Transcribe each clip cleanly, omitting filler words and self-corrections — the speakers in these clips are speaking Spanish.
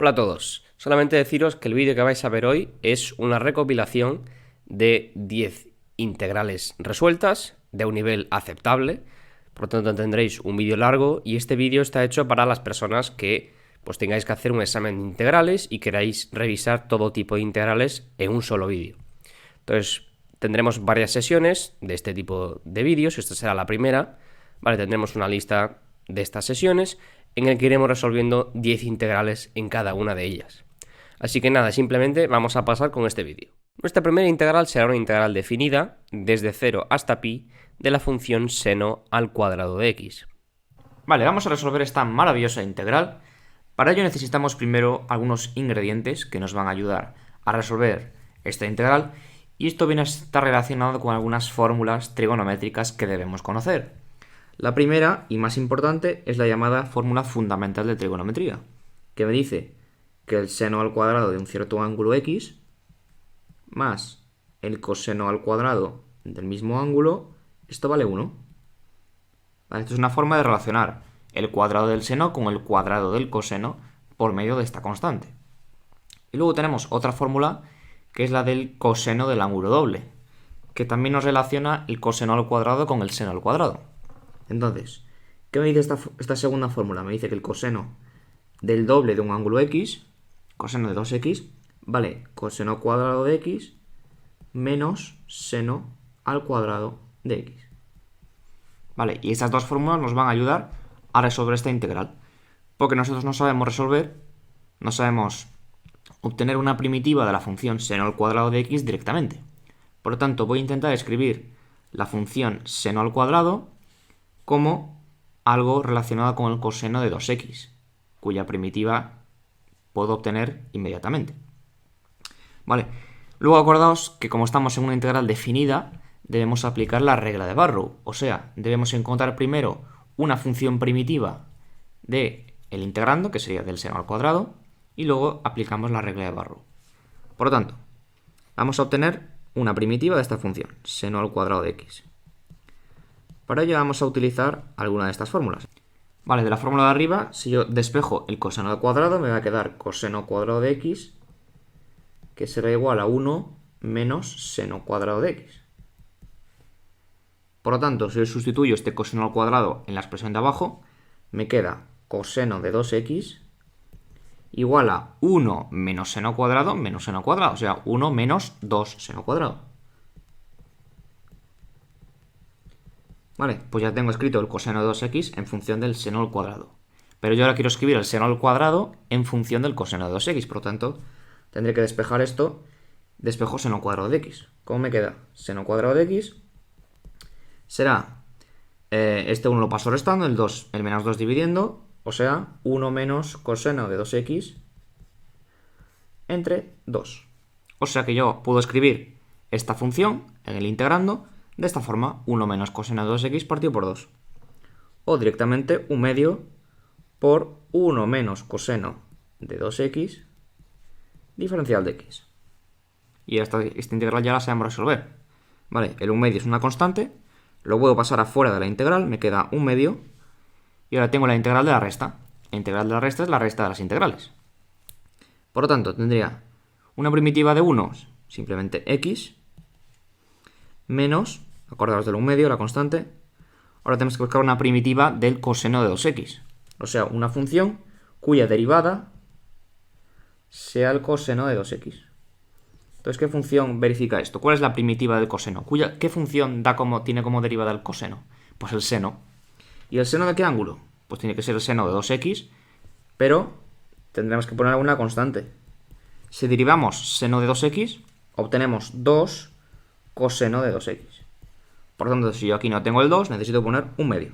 Hola a todos, solamente deciros que el vídeo que vais a ver hoy es una recopilación de 10 integrales resueltas de un nivel aceptable, por lo tanto tendréis un vídeo largo y este vídeo está hecho para las personas que pues tengáis que hacer un examen de integrales y queráis revisar todo tipo de integrales en un solo vídeo. Entonces tendremos varias sesiones de este tipo de vídeos, esta será la primera, ¿vale? Tendremos una lista de estas sesiones en el que iremos resolviendo 10 integrales en cada una de ellas. Así que nada, simplemente vamos a pasar con este vídeo. Nuestra primera integral será una integral definida desde 0 hasta pi de la función seno al cuadrado de x. Vale, vamos a resolver esta maravillosa integral. Para ello necesitamos primero algunos ingredientes que nos van a ayudar a resolver esta integral, y esto viene a estar relacionado con algunas fórmulas trigonométricas que debemos conocer. La primera y más importante es la llamada fórmula fundamental de trigonometría, que me dice que el seno al cuadrado de un cierto ángulo x más el coseno al cuadrado del mismo ángulo, esto vale 1. Vale, esto es una forma de relacionar el cuadrado del seno con el cuadrado del coseno por medio de esta constante. Y luego tenemos otra fórmula que es la del coseno del ángulo doble, que también nos relaciona el coseno al cuadrado con el seno al cuadrado. Entonces, ¿qué me dice esta segunda fórmula? Me dice que el coseno del doble de un ángulo x, coseno de 2x, vale coseno cuadrado de x menos seno al cuadrado de x. Vale, y estas dos fórmulas nos van a ayudar a resolver esta integral, porque nosotros no sabemos resolver, no sabemos obtener una primitiva de la función seno al cuadrado de x directamente. Por lo tanto, voy a intentar escribir la función seno al cuadrado como algo relacionado con el coseno de 2x, cuya primitiva puedo obtener inmediatamente. Vale, luego acordaos que como estamos en una integral definida, debemos aplicar la regla de Barrow, o sea, debemos encontrar primero una función primitiva del integrando, que sería del seno al cuadrado, y luego aplicamos la regla de Barrow. Por lo tanto, vamos a obtener una primitiva de esta función, seno al cuadrado de x. Para ello vamos a utilizar alguna de estas fórmulas. Vale, de la fórmula de arriba, si yo despejo el coseno al cuadrado, me va a quedar coseno cuadrado de x, que será igual a 1 menos seno cuadrado de x. Por lo tanto, si yo sustituyo este coseno al cuadrado en la expresión de abajo, me queda coseno de 2x igual a 1 menos seno cuadrado, o sea, 1 menos 2 seno cuadrado. Vale, pues ya tengo escrito el coseno de 2x en función del seno al cuadrado. Pero yo ahora quiero escribir el seno al cuadrado en función del coseno de 2x, por lo tanto, tendré que despejar esto, despejo seno cuadrado de x. ¿Cómo me queda? Seno cuadrado de x será, este 1 lo paso restando, el menos 2 dividiendo, o sea, 1 menos coseno de 2x entre 2. O sea que yo puedo escribir esta función en el integrando de esta forma, 1 menos coseno de 2x partido por 2. O directamente 1 medio por 1 menos coseno de 2x diferencial de x. Y esta integral ya la sabemos resolver. Vale, el 1 medio es una constante, lo puedo pasar afuera de la integral, me queda 1 medio, y ahora tengo la integral de la resta. La integral de la resta es la resta de las integrales. Por lo tanto, tendría una primitiva de 1, simplemente x, menos, acordaos del 1 medio, la constante. Ahora tenemos que buscar una primitiva del coseno de 2x. O sea, una función cuya derivada sea el coseno de 2x. Entonces, ¿qué función verifica esto? ¿Cuál es la primitiva del coseno? ¿Qué función tiene como derivada el coseno? Pues el seno. ¿Y el seno de qué ángulo? Pues tiene que ser el seno de 2x, pero tendremos que poner una constante. Si derivamos seno de 2x, obtenemos 2 coseno de 2x. Por lo tanto, si yo aquí no tengo el 2, necesito poner 1 medio.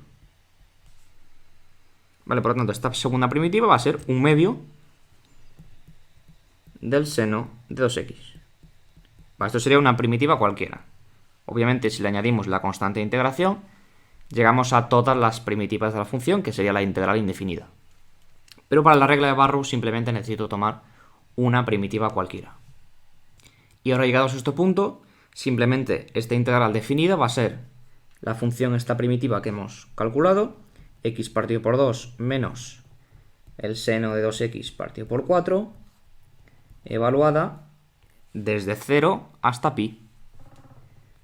Vale, por lo tanto, esta segunda primitiva va a ser 1 medio del seno de 2x. Vale, esto sería una primitiva cualquiera. Obviamente, si le añadimos la constante de integración, llegamos a todas las primitivas de la función, que sería la integral indefinida. Pero para la regla de Barrow simplemente necesito tomar una primitiva cualquiera. Y ahora llegados a este punto, simplemente esta integral definida va a ser la función esta primitiva que hemos calculado, x partido por 2 menos el seno de 2x partido por 4, evaluada desde 0 hasta pi.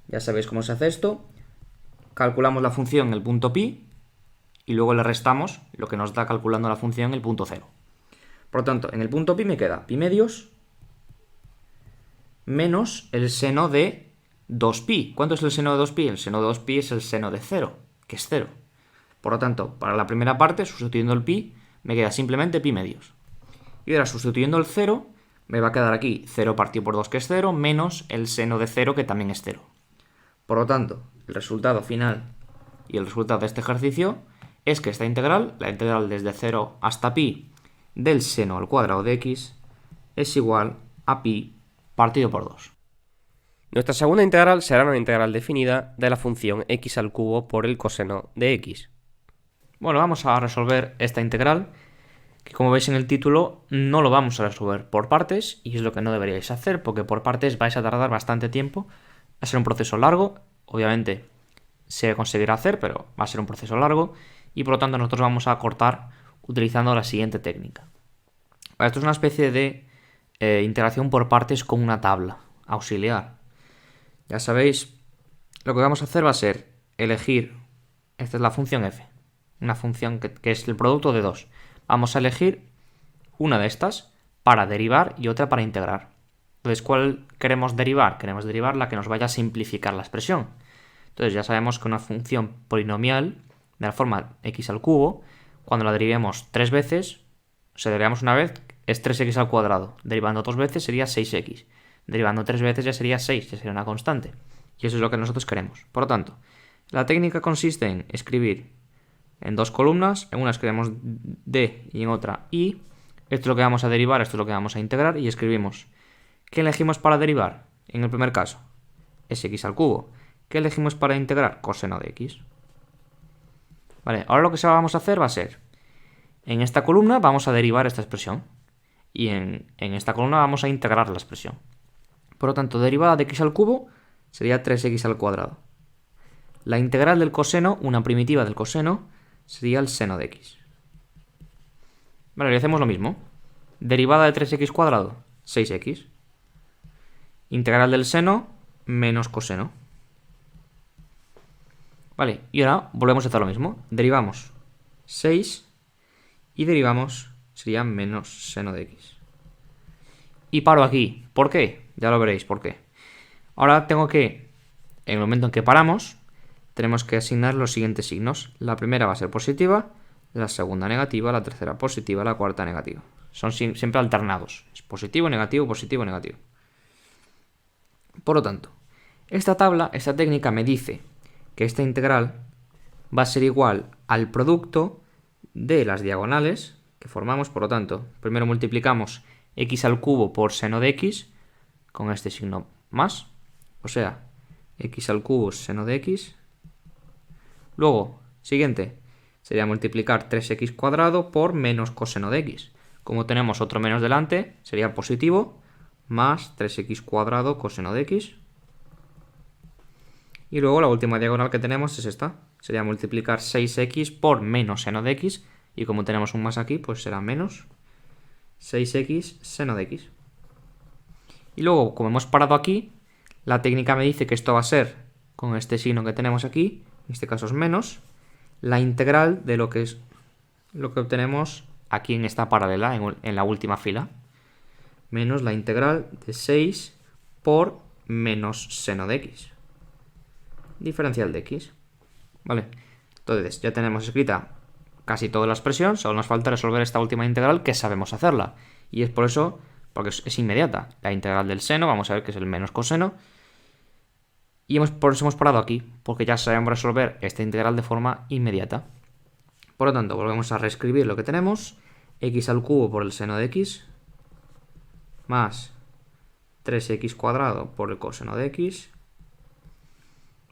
Ya sabéis cómo se hace esto. Calculamos la función en el punto pi y luego le restamos lo que nos da calculando la función en el punto 0. Por lo tanto, en el punto pi me queda pi medios menos el seno de 2pi. ¿Cuánto es el seno de 2pi? El seno de 2pi es el seno de 0, que es 0. Por lo tanto, para la primera parte, sustituyendo el pi, me queda simplemente pi medios. Y ahora, sustituyendo el 0, me va a quedar aquí 0 partido por 2, que es 0, menos el seno de 0, que también es 0. Por lo tanto, el resultado final y el resultado de este ejercicio es que esta integral, la integral desde 0 hasta pi del seno al cuadrado de x, es igual a pi partido por 2. Nuestra segunda integral será una integral definida de la función x al cubo por el coseno de x. Bueno, vamos a resolver esta integral, que como veis en el título no lo vamos a resolver por partes, y es lo que no deberíais hacer, porque por partes vais a tardar bastante tiempo. Va a ser un proceso largo, obviamente se conseguirá hacer, pero va a ser un proceso largo, y por lo tanto nosotros vamos a cortar utilizando la siguiente técnica. Esto es una especie de integración por partes con una tabla auxiliar. Ya sabéis, lo que vamos a hacer va a ser elegir, esta es la función f, una función que es el producto de dos. Vamos a elegir una de estas para derivar y otra para integrar. Entonces, ¿cuál queremos derivar? Queremos derivar la que nos vaya a simplificar la expresión. Entonces ya sabemos que una función polinomial de la forma x al cubo, cuando la derivemos 3 veces, o sea, derivamos una vez, es 3x al cuadrado. Derivando 2 veces sería 6x. Derivando 3 veces ya sería 6, ya sería una constante. Y eso es lo que nosotros queremos. Por lo tanto, la técnica consiste en escribir en dos columnas, en una escribimos d y en otra i. Esto es lo que vamos a derivar, esto es lo que vamos a integrar, y escribimos. ¿Qué elegimos para derivar? En el primer caso, es x al cubo. ¿Qué elegimos para integrar? Coseno de x. Vale, ahora lo que vamos a hacer va a ser, en esta columna vamos a derivar esta expresión, y en esta columna vamos a integrar la expresión. Por lo tanto, derivada de x al cubo sería 3x al cuadrado. La integral del coseno, una primitiva del coseno, sería el seno de x. Vale, y hacemos lo mismo. Derivada de 3x cuadrado, 6x. Integral del seno menos coseno. Vale, y ahora volvemos a hacer lo mismo. Derivamos 6 y derivamos, sería menos seno de x. Y paro aquí. ¿Por qué? Ya lo veréis por qué. Ahora tengo que, en el momento en que paramos, tenemos que asignar los siguientes signos. La primera va a ser positiva, la segunda negativa, la tercera positiva, la cuarta negativa. Son siempre alternados. Es positivo, negativo, positivo, negativo. Por lo tanto, esta tabla, esta técnica me dice que esta integral va a ser igual al producto de las diagonales que formamos. Por lo tanto, primero multiplicamos x al cubo por seno de x con este signo más, o sea, x al cubo seno de x. Luego, siguiente, sería multiplicar 3x cuadrado por menos coseno de x. Como tenemos otro menos delante, sería positivo, más 3x cuadrado coseno de x. Y luego la última diagonal que tenemos es esta. Sería multiplicar 6x por menos seno de x. Y como tenemos un más aquí, pues será menos 6x seno de x. Y luego, como hemos parado aquí, la técnica me dice que esto va a ser, con este signo que tenemos aquí, en este caso es menos, la integral de lo que es lo que obtenemos aquí en esta paralela, en la última fila, menos la integral de 6 por menos seno de x. Diferencial de x. Vale, entonces ya tenemos escrita casi toda la expresión, solo nos falta resolver esta última integral que sabemos hacerla. Y es por eso, porque es inmediata. La integral del seno, vamos a ver que es el menos coseno. Y por eso hemos parado aquí, porque ya sabemos resolver esta integral de forma inmediata. Por lo tanto, volvemos a reescribir lo que tenemos. X al cubo por el seno de x, más 3x cuadrado por el coseno de x,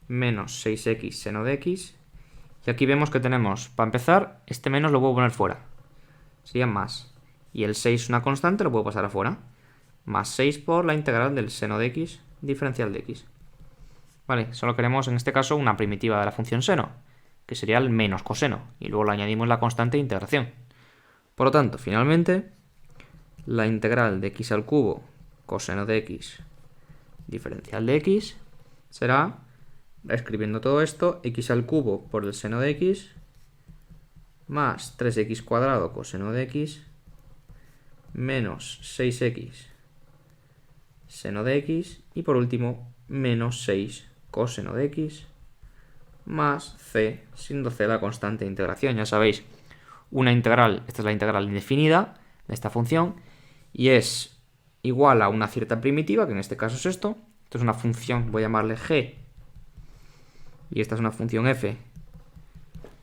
menos 6x seno de x. Y aquí vemos que tenemos, para empezar, este menos lo puedo poner fuera. Sería más. Y el 6 es una constante, lo puedo pasar afuera. Más 6 por la integral del seno de x, diferencial de x. Vale, solo queremos en este caso una primitiva de la función seno, que sería el menos coseno. Y luego le añadimos la constante de integración. Por lo tanto, finalmente, la integral de x al cubo coseno de x diferencial de x será, escribiendo todo esto, x al cubo por el seno de x más 3x cuadrado coseno de x menos 6x seno de x y por último menos 6 coseno de x más c, siendo c la constante de integración. Ya sabéis, una integral, esta es la integral indefinida de esta función y es igual a una cierta primitiva, que en este caso es esto. Esto es una función, voy a llamarle g, y esta es una función f.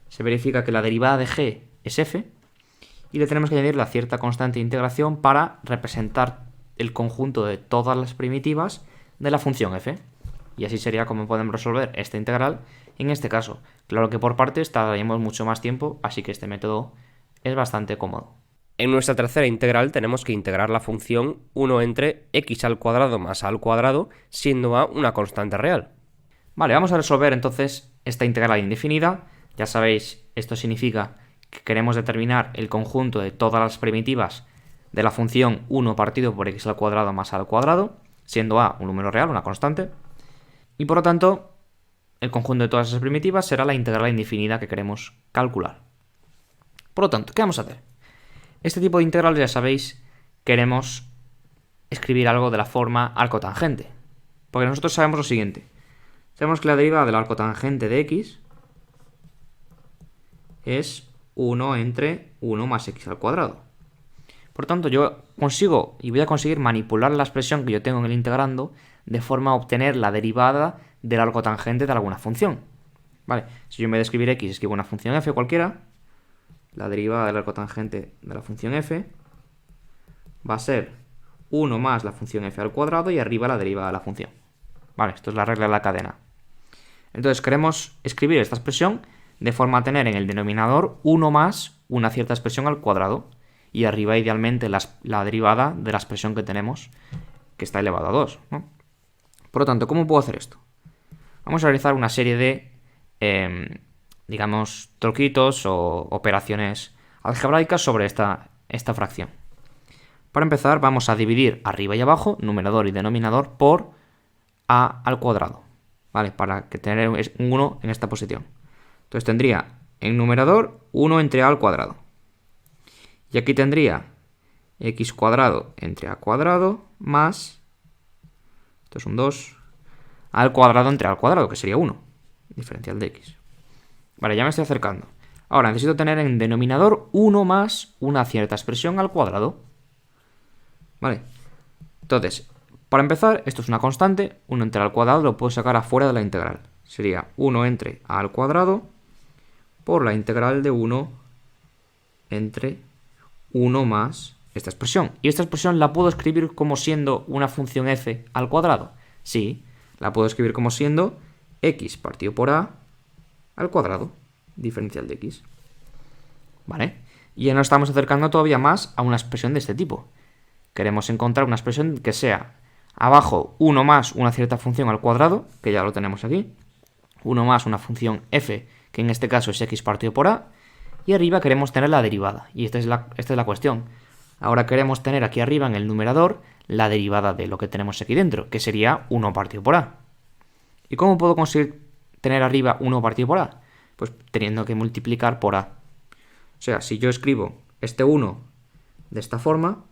Se verifica que la derivada de g es f y le tenemos que añadir la cierta constante de integración para representar el conjunto de todas las primitivas de la función f. Y así sería como podemos resolver esta integral en este caso. Claro que por partes tardaríamos mucho más tiempo, así que este método es bastante cómodo. En nuestra tercera integral tenemos que integrar la función 1 entre x al cuadrado más a al cuadrado, siendo a una constante real. Vale, vamos a resolver entonces esta integral indefinida. Ya sabéis, esto significa que queremos determinar el conjunto de todas las primitivas de la función 1 partido por x al cuadrado más a al cuadrado, siendo a un número real, una constante. Y por lo tanto, el conjunto de todas esas primitivas será la integral indefinida que queremos calcular. Por lo tanto, ¿qué vamos a hacer? Este tipo de integrales, ya sabéis, queremos escribir algo de la forma arco tangente. Porque nosotros sabemos lo siguiente. Sabemos que la derivada del arco tangente de x es 1 entre 1 más x al cuadrado. Por tanto, yo consigo y voy a conseguir manipular la expresión que yo tengo en el integrando de forma a obtener la derivada del arco tangente de alguna función. Vale, si yo en vez de escribir x escribo una función f cualquiera, la derivada del arco tangente de la función f va a ser 1 más la función f al cuadrado y arriba la derivada de la función. Vale, esto es la regla de la cadena. Entonces queremos escribir esta expresión de forma a tener en el denominador 1 más una cierta expresión al cuadrado y arriba idealmente la derivada de la expresión que tenemos que está elevado a 2, ¿no? Por lo tanto, ¿cómo puedo hacer esto? Vamos a realizar una serie de digamos, truquitos o operaciones algebraicas sobre esta fracción. Para empezar, vamos a dividir arriba y abajo, numerador y denominador, por a al cuadrado, ¿vale? Para que tener un 1 en esta posición. Entonces tendría en numerador 1 entre a al cuadrado. Y aquí tendría x cuadrado entre a cuadrado más, esto es un 2, a al cuadrado entre a al cuadrado, que sería 1, diferencial de x. Vale, ya me estoy acercando. Ahora necesito tener en denominador 1 más una cierta expresión al cuadrado. Vale. Entonces, para empezar, esto es una constante. 1 entre a al cuadrado lo puedo sacar afuera de la integral. Sería 1 entre a al cuadrado por la integral de 1 entre 1 más esta expresión. ¿Y esta expresión la puedo escribir como siendo una función f al cuadrado? Sí, la puedo escribir como siendo x partido por a al cuadrado, diferencial de x. ¿Vale? Y ya nos estamos acercando todavía más a una expresión de este tipo. Queremos encontrar una expresión que sea abajo 1 más una cierta función al cuadrado, que ya lo tenemos aquí, 1 más una función f, que en este caso es x partido por a, y arriba queremos tener la derivada. Y esta es la cuestión. Ahora queremos tener aquí arriba en el numerador la derivada de lo que tenemos aquí dentro, que sería 1 partido por a. ¿Y cómo puedo conseguir tener arriba 1 partido por a? Pues teniendo que multiplicar por a. O sea, si yo escribo este 1 de esta forma,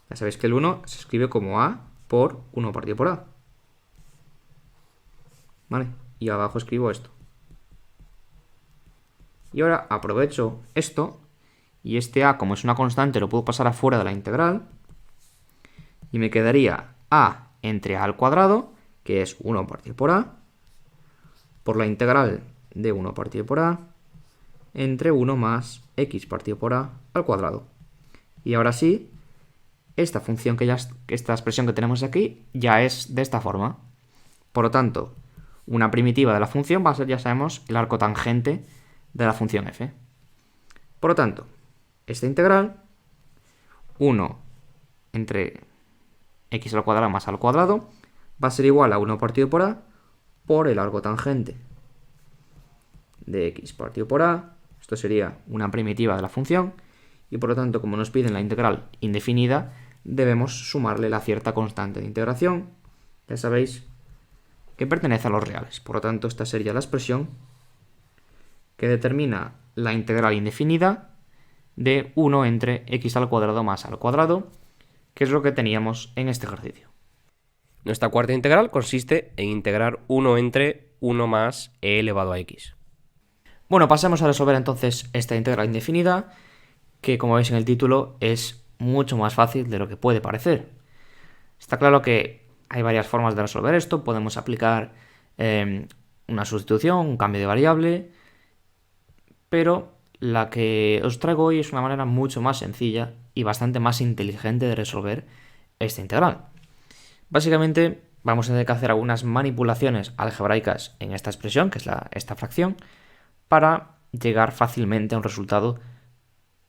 ya sabéis que el 1 se escribe como a por 1 partido por a. ¿Vale? Y abajo escribo esto. Y ahora aprovecho esto, y este a, como es una constante, lo puedo pasar afuera de la integral, y me quedaría a entre a al cuadrado, que es 1 partido por a, por la integral de 1 partido por a, entre 1 más x partido por a al cuadrado. Y ahora sí, esta función esta expresión que tenemos aquí ya es de esta forma. Por lo tanto, una primitiva de la función va a ser, ya sabemos, el arco tangente de la función f. Por lo tanto, esta integral, 1 entre x al cuadrado más al cuadrado, va a ser igual a 1 partido por a por el arco tangente de x partido por a Esto sería una primitiva de la función y por lo tanto, como nos piden la integral indefinida, debemos sumarle la cierta constante de integración. Ya sabéis que pertenece a los reales. Por lo tanto, esta sería la expresión que determina la integral indefinida de 1 entre x al cuadrado más a al cuadrado, que es lo que teníamos en este ejercicio. Nuestra cuarta integral consiste en integrar 1 entre 1 más e elevado a x. Bueno, pasemos a resolver entonces esta integral indefinida, que como veis en el título es mucho más fácil de lo que puede parecer. Está claro que hay varias formas de resolver esto. Podemos aplicar una sustitución, un cambio de variable, pero la que os traigo hoy es una manera mucho más sencilla y bastante más inteligente de resolver esta integral. Básicamente vamos a tener que hacer algunas manipulaciones algebraicas en esta expresión, que es esta fracción, para llegar fácilmente a un resultado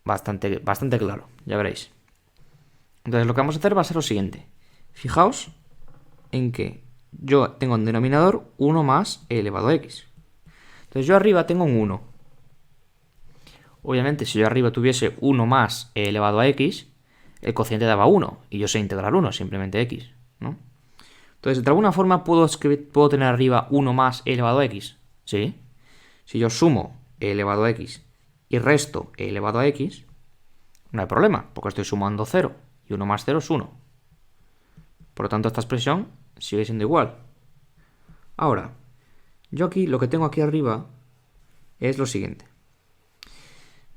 bastante claro, ya veréis. Entonces lo que vamos a hacer va a ser lo siguiente. Fijaos en que yo tengo en denominador 1 más e elevado a x. Entonces yo arriba tengo un 1. Obviamente si yo arriba tuviese 1 más e elevado a x, el cociente daba 1 y yo sé integrar 1, simplemente x, ¿no? Entonces de alguna forma puedo tener arriba 1 más e elevado a x. ¿Sí? Si yo sumo e elevado a x y resto e elevado a x, no hay problema, porque estoy sumando 0 y 1 más 0 es 1. Por lo tanto, esta expresión sigue siendo igual. Ahora, yo aquí lo que tengo aquí arriba es lo siguiente.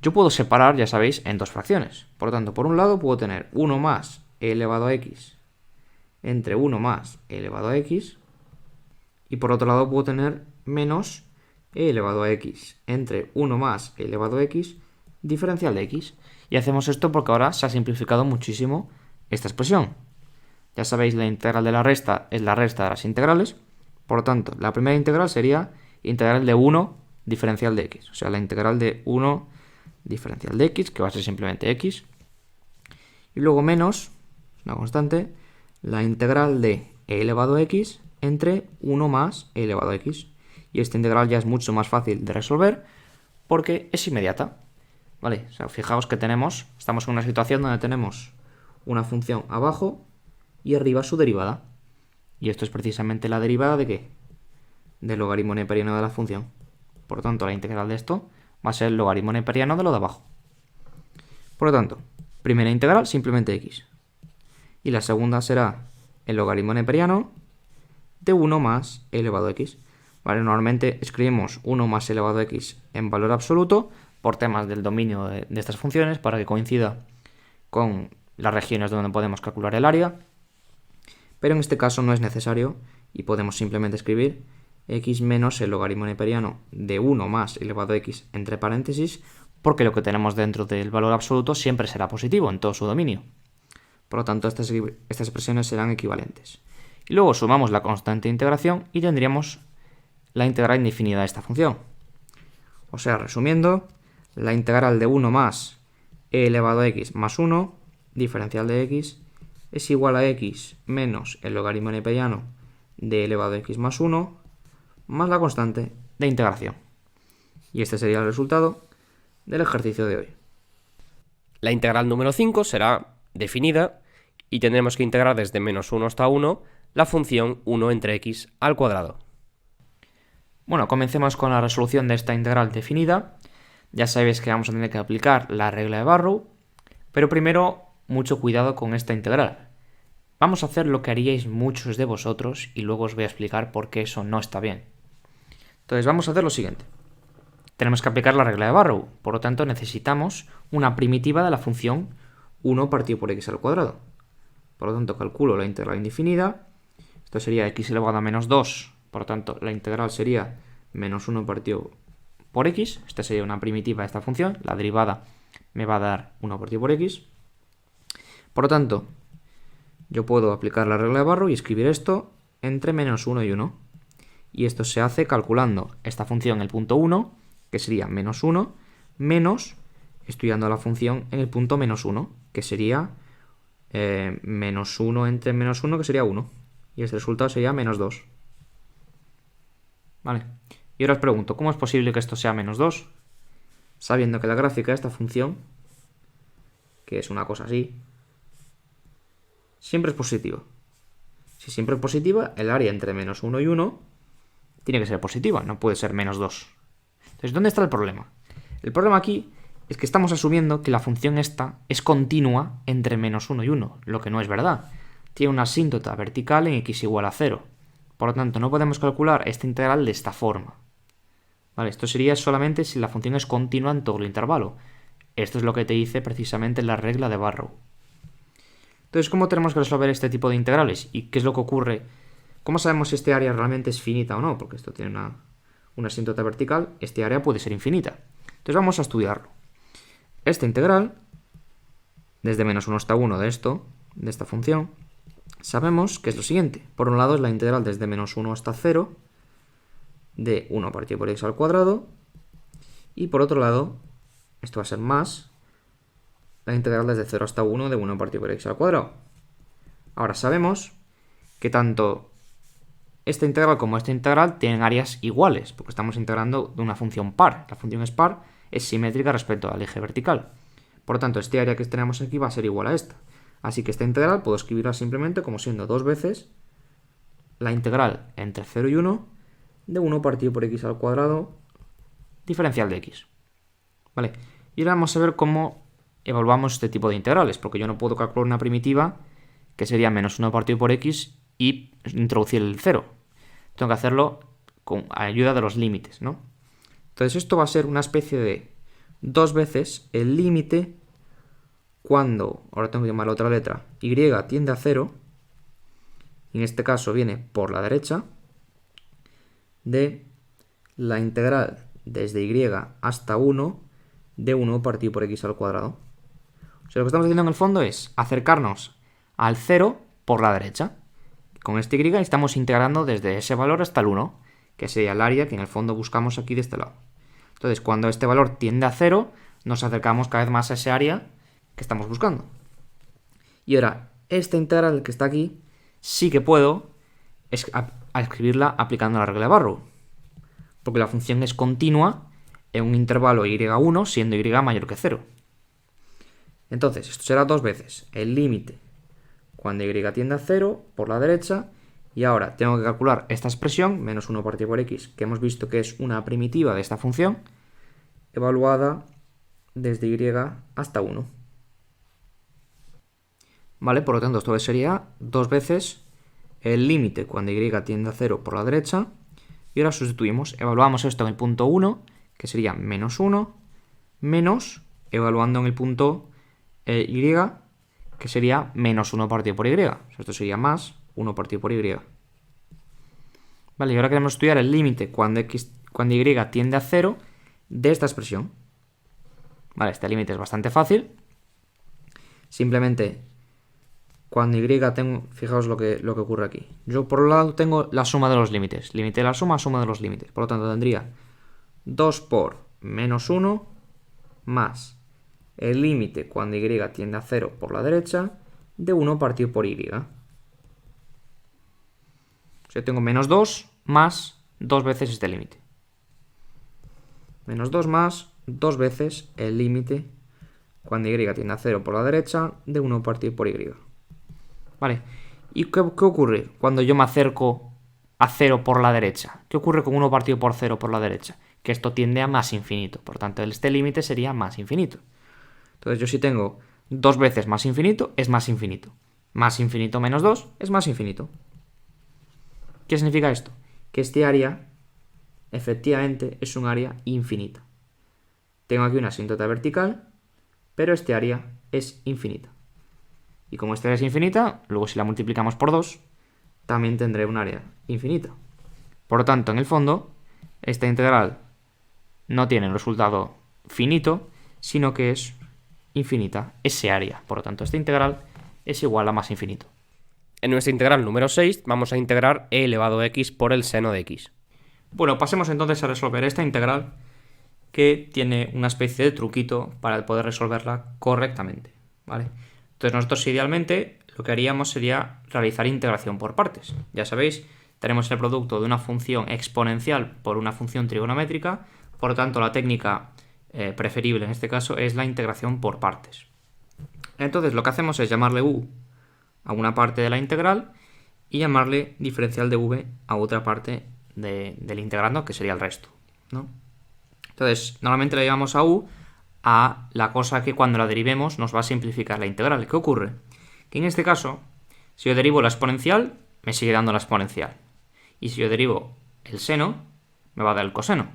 Yo puedo separar, ya sabéis, en dos fracciones. Por lo tanto, por un lado puedo tener 1 más e elevado a x entre 1 más e elevado a x, y por otro lado puedo tener menos e elevado a x entre 1 más e elevado a x diferencial de x. Y hacemos esto porque ahora se ha simplificado muchísimo esta expresión. Ya sabéis, la integral de la resta es la resta de las integrales. Por lo tanto, la primera integral sería integral de 1 diferencial de x. O sea, la integral de 1 diferencial de x, que va a ser simplemente x. Y luego menos, una constante, la integral de e elevado a x entre 1 más e elevado a x. Y esta integral ya es mucho más fácil de resolver porque es inmediata. ¿Vale? O sea, fijaos que estamos en una situación donde tenemos una función abajo y arriba su derivada. Y esto es precisamente la derivada ¿de qué? Del logaritmo neperiano de la función. Por lo tanto, la integral de esto va a ser el logaritmo neperiano de lo de abajo. Por lo tanto, primera integral simplemente x. Y la segunda será el logaritmo neperiano de 1 más e elevado a x. ¿Vale? Normalmente escribimos 1 más e elevado a x en valor absoluto por temas del dominio de estas funciones para que coincida con las regiones donde podemos calcular el área. Pero en este caso no es necesario y podemos simplemente escribir x menos el logaritmo neperiano de 1 más elevado a x entre paréntesis, porque lo que tenemos dentro del valor absoluto siempre será positivo en todo su dominio. Por lo tanto, estas expresiones serán equivalentes. Y luego sumamos la constante de integración y tendríamos la integral indefinida de esta función. O sea, resumiendo, la integral de 1 más e elevado a x más 1, diferencial de x, es igual a x menos el logaritmo neperiano de elevado a x más 1, más la constante de integración. Y este sería el resultado del ejercicio de hoy. La integral número 5 será definida y tendremos que integrar desde menos 1 hasta 1 la función 1 entre x al cuadrado. Bueno, comencemos con la resolución de esta integral definida. Ya sabéis que vamos a tener que aplicar la regla de Barrow, pero primero mucho cuidado con esta integral. Vamos a hacer lo que haríais muchos de vosotros y luego os voy a explicar por qué eso no está bien. Entonces vamos a hacer lo siguiente. Tenemos que aplicar la regla de Barrow, por lo tanto necesitamos una primitiva de la función 1 partido por x al cuadrado. Por lo tanto calculo la integral indefinida. Esto sería x elevado a menos 2, por lo tanto la integral sería menos 1 partido por x. Esta sería una primitiva de esta función. La derivada me va a dar 1 partido por x. Por lo tanto, yo puedo aplicar la regla de Barrow y escribir esto entre menos 1 y 1. Y esto se hace calculando esta función en el punto 1, que sería menos 1, menos estudiando la función en el punto menos 1, que sería menos 1 entre menos 1, que sería 1. Y este resultado sería menos 2. ¿Vale? Y ahora os pregunto, ¿cómo es posible que esto sea menos 2? sabiendo que la gráfica de esta función, que es una cosa así, siempre es positiva. Si siempre es positiva, el área entre menos 1 y 1 tiene que ser positiva, no puede ser menos 2. Entonces, ¿dónde está el problema? El problema aquí es que estamos asumiendo que la función esta es continua entre menos 1 y 1, lo que no es verdad. Tiene una asíntota vertical en x igual a 0. Por lo tanto, no podemos calcular esta integral de esta forma. ¿Vale? Esto sería solamente si la función es continua en todo el intervalo. Esto es lo que te dice precisamente la regla de Barrow. Entonces, ¿cómo tenemos que resolver este tipo de integrales? ¿Y qué es lo que ocurre? ¿Cómo sabemos si este área realmente es finita o no? Porque esto tiene una asíntota vertical, este área puede ser infinita. Entonces vamos a estudiarlo. Esta integral, desde menos 1 hasta 1 de esta función, sabemos que es lo siguiente. Por un lado es la integral desde menos 1 hasta 0 de 1 partido por x al cuadrado. Y por otro lado, esto va a ser más la integral desde 0 hasta 1 de 1 partido por x al cuadrado. Ahora sabemos que tanto esta integral como esta integral tienen áreas iguales, porque estamos integrando de una función par. La función es par, es simétrica respecto al eje vertical. Por lo tanto, este área que tenemos aquí va a ser igual a esta. Así que esta integral puedo escribirla simplemente como siendo 2 veces la integral entre 0 y 1 de 1 partido por x al cuadrado diferencial de x. ¿Vale? Y ahora vamos a ver cómo evaluamos este tipo de integrales, porque yo no puedo calcular una primitiva que sería menos 1 partido por x y introducir el 0. Tengo que hacerlo con ayuda de los límites, ¿no? Entonces esto va a ser una especie de 2 veces el límite cuando, ahora tengo que llamar la otra letra, y tiende a 0, y en este caso viene por la derecha, de la integral desde y hasta 1 de 1 partido por x al cuadrado. O sea, lo que estamos haciendo en el fondo es acercarnos al 0 por la derecha. Con este y estamos integrando desde ese valor hasta el 1, que sería el área que en el fondo buscamos aquí de este lado. Entonces, cuando este valor tiende a 0, nos acercamos cada vez más a ese área que estamos buscando. Y ahora, esta integral que está aquí, sí que puedo escribirla aplicando la regla de Barrow. Porque la función es continua en un intervalo y1, siendo y mayor que 0. Entonces, esto será 2 veces el límite cuando y tiende a 0 por la derecha. Y ahora tengo que calcular esta expresión, menos 1 partido por x, que hemos visto que es una primitiva de esta función, evaluada desde y hasta 1. ¿Vale? Por lo tanto, esto sería 2 veces el límite cuando y tiende a 0 por la derecha. Y ahora sustituimos, evaluamos esto en el punto 1, que sería menos 1, menos, evaluando en el punto y, que sería menos 1 partido por y. O sea, esto sería más 1 partido por y. Vale, y ahora queremos estudiar el límite cuando y tiende a 0 de esta expresión. Vale, este límite es bastante fácil. Simplemente, cuando y tengo, fijaos lo que ocurre aquí. Yo por un lado tengo la suma de los límites. Límite de la suma, suma de los límites. Por lo tanto, tendría 2 por menos 1 más el límite cuando y tiende a 0 por la derecha de 1 partido por y. O sea, tengo menos 2 más 2 veces este límite. Menos 2 más 2 veces el límite cuando y tiende a 0 por la derecha de 1 partido por y. Vale, ¿y qué ocurre cuando yo me acerco a 0 por la derecha? ¿Qué ocurre con 1 partido por 0 por la derecha? Que esto tiende a más infinito, por tanto este límite sería más infinito. Entonces yo si tengo 2 veces más infinito, es más infinito. Más infinito menos 2 es más infinito. ¿Qué significa esto? Que este área efectivamente es un área infinita. Tengo aquí una asíntota vertical, pero este área es infinita. Y como esta área es infinita, luego si la multiplicamos por 2, también tendré un área infinita. Por lo tanto, en el fondo, esta integral no tiene un resultado finito, sino que es infinita ese área. Por lo tanto, esta integral es igual a más infinito. En nuestra integral número 6 vamos a integrar e elevado a x por el seno de x. Bueno, pasemos entonces a resolver esta integral que tiene una especie de truquito para poder resolverla correctamente, ¿vale? Entonces nosotros idealmente lo que haríamos sería realizar integración por partes. Ya sabéis, tenemos el producto de una función exponencial por una función trigonométrica, por lo tanto la técnica preferible en este caso es la integración por partes. Entonces lo que hacemos es llamarle u a una parte de la integral y llamarle diferencial de v a otra parte del integrando, que sería el resto, ¿no? Entonces, normalmente le llamamos a u a la cosa que cuando la derivemos nos va a simplificar la integral. ¿Qué ocurre? Que en este caso, si yo derivo la exponencial, me sigue dando la exponencial. Y si yo derivo el seno, me va a dar el coseno.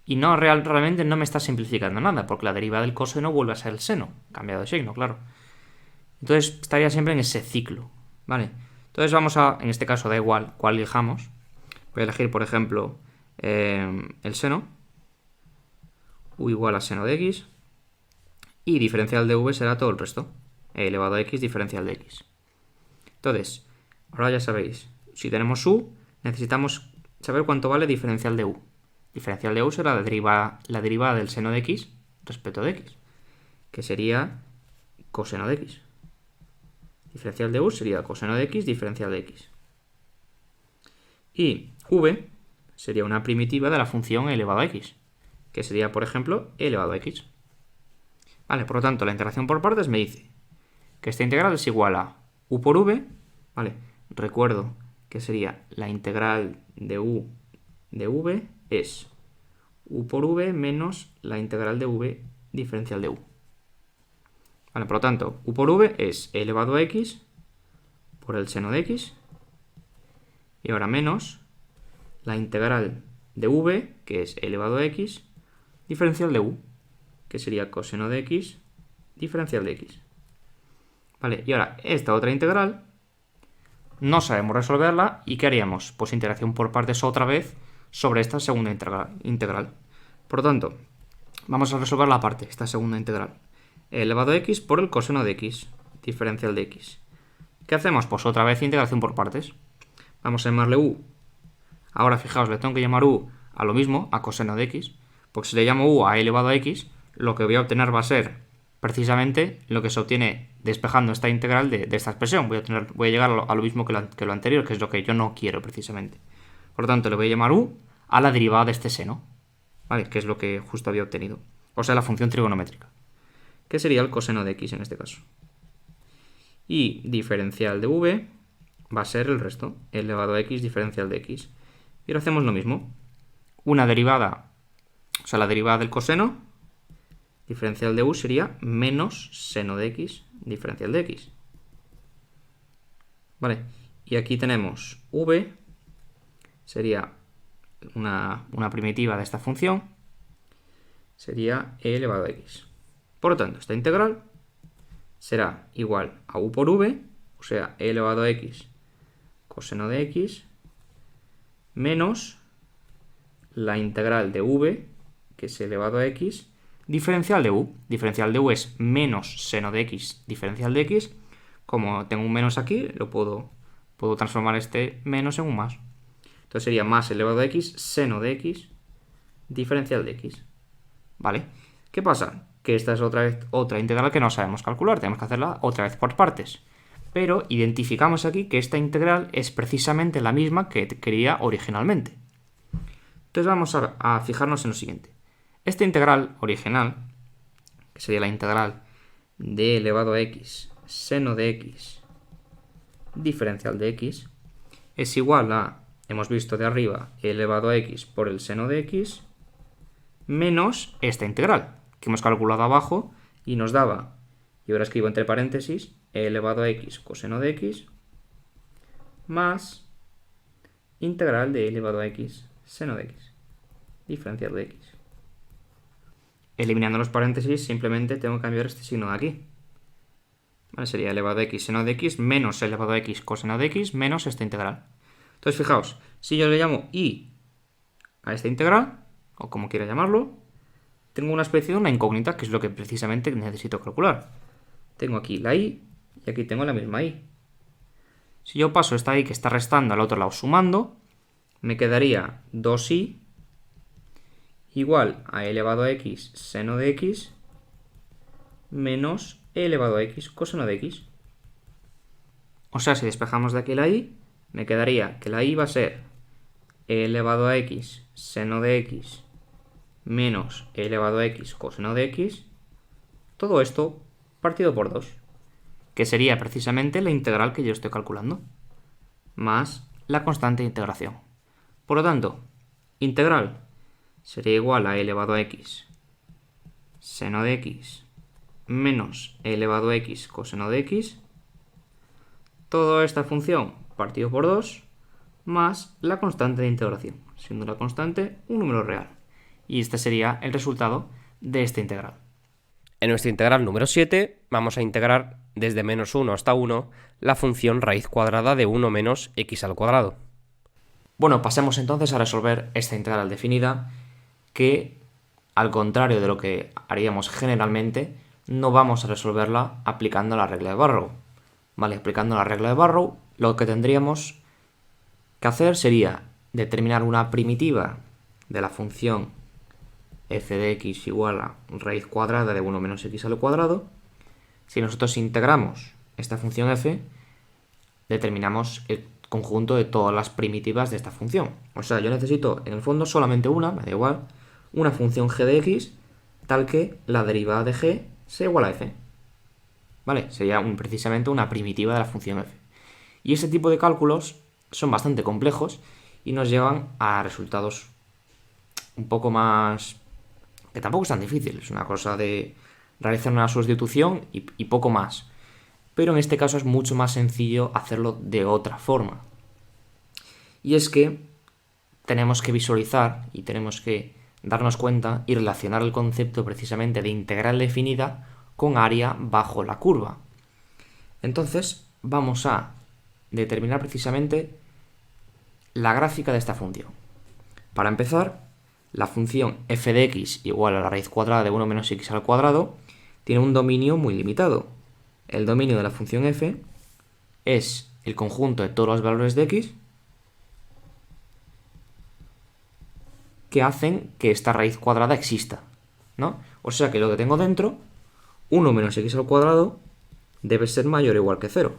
Y no, realmente no me está simplificando nada, porque la derivada del coseno vuelve a ser el seno, cambiado de signo, claro. Entonces estaría siempre en ese ciclo, ¿vale? Entonces vamos a, en este caso da igual cuál elijamos. Voy a elegir, por ejemplo, el seno, u igual a seno de x, y diferencial de v será todo el resto, e elevado a x diferencial de x. Entonces, ahora ya sabéis, si tenemos u, necesitamos saber cuánto vale diferencial de u. Diferencial de u será la derivada del seno de x respecto de x, que sería coseno de x. Diferencial de u sería coseno de x diferencial de x. Y v sería una primitiva de la función e elevado a x, que sería, por ejemplo, e elevado a x. Vale, por lo tanto, la integración por partes me dice que esta integral es igual a u por v, ¿vale? Recuerdo que sería la integral de u de v es u por v menos la integral de v diferencial de u. Vale, por lo tanto, u por v es e elevado a x por el seno de x, y ahora menos la integral de v, que es e elevado a x, diferencial de u, que sería coseno de x diferencial de x. Vale, y ahora esta otra integral no sabemos resolverla, ¿y qué haríamos? Pues integración por partes otra vez sobre esta segunda integral. Por lo tanto, vamos a resolver la parte, esta segunda integral. E elevado a x por el coseno de x, diferencial de x. ¿Qué hacemos? Pues otra vez integración por partes. Vamos a llamarle u. Ahora fijaos, le tengo que llamar u a lo mismo, a coseno de x, porque si le llamo u a e elevado a x, lo que voy a obtener va a ser precisamente lo que se obtiene despejando esta integral de esta expresión. Voy a llegar a lo mismo que lo anterior, que es lo que yo no quiero precisamente. Por lo tanto, le voy a llamar u a la derivada de este seno, ¿vale? Que es lo que justo había obtenido. O sea, la función trigonométrica, que sería el coseno de x en este caso. Y diferencial de v va a ser el resto, e elevado a x diferencial de x. Y ahora hacemos lo mismo. Una derivada, o sea, la derivada del coseno, diferencial de u sería menos seno de x diferencial de x. Vale, y aquí tenemos v, sería una primitiva de esta función, sería e elevado a x. Por lo tanto, esta integral será igual a u por v, o sea, e elevado a x coseno de x, menos la integral de v, que es elevado a x, diferencial de u. Diferencial de u es menos seno de x diferencial de x. Como tengo un menos aquí, lo puedo transformar este menos en un más. Entonces sería más elevado a x seno de x diferencial de x. ¿Vale? ¿Qué pasa? Que esta es otra integral que no sabemos calcular. Tenemos que hacerla otra vez por partes. Pero identificamos aquí que esta integral es precisamente la misma que quería originalmente. Entonces vamos a fijarnos en lo siguiente. Esta integral original, que sería la integral de elevado a x seno de x diferencial de x, es igual a, hemos visto de arriba, e elevado a x por el seno de x, menos esta integral, que hemos calculado abajo y nos daba, y ahora escribo entre paréntesis, e elevado a x coseno de x, más integral de e elevado a x seno de x, diferencial de x. Eliminando los paréntesis, simplemente tengo que cambiar este signo de aquí. ¿Vale? Sería elevado a x seno de x menos elevado a x coseno de x menos esta integral. Entonces, fijaos, si yo le llamo y a esta integral, o como quiera llamarlo, tengo una especie de una incógnita, que es lo que precisamente necesito calcular. Tengo aquí la y aquí tengo la misma y. Si yo paso esta y que está restando al otro lado sumando, me quedaría 2y igual a e elevado a x seno de x menos e elevado a x coseno de x. O sea, si despejamos de aquí la y, me quedaría que la y va a ser e elevado a x seno de x menos e elevado a x coseno de x, todo esto partido por 2, que sería precisamente la integral que yo estoy calculando, más la constante de integración. Por lo tanto, integral sería igual a e elevado a x seno de x menos e elevado a x coseno de x, toda esta función partido por 2, más la constante de integración, siendo la constante un número real. Y este sería el resultado de esta integral. En nuestra integral número 7 vamos a integrar desde menos 1 hasta 1 la función raíz cuadrada de 1 menos x al cuadrado. Bueno, pasemos entonces a resolver esta integral definida, que al contrario de lo que haríamos generalmente, no vamos a resolverla aplicando la regla de Barrow. ¿Vale? Aplicando la regla de Barrow, lo que tendríamos que hacer sería determinar una primitiva de la función f de x igual a raíz cuadrada de 1 menos x al cuadrado. Si nosotros integramos esta función f, determinamos el conjunto de todas las primitivas de esta función. O sea, yo necesito en el fondo solamente una, me da igual, una función g de x tal que la derivada de g sea igual a f. ¿Vale? Sería precisamente una primitiva de la función f. Y este tipo de cálculos son bastante complejos y nos llevan a resultados un poco más... que tampoco es tan difícil, es una cosa de realizar una sustitución y poco más. Pero en este caso es mucho más sencillo hacerlo de otra forma. Y es que tenemos que visualizar y tenemos que darnos cuenta y relacionar el concepto precisamente de integral definida con área bajo la curva. Entonces vamos a determinar precisamente la gráfica de esta función. Para empezar, la función f de x igual a la raíz cuadrada de 1 menos x al cuadrado tiene un dominio muy limitado. El dominio de la función f es el conjunto de todos los valores de x que hacen que esta raíz cuadrada exista, ¿no? O sea que lo que tengo dentro, 1 menos x al cuadrado, debe ser mayor o igual que 0.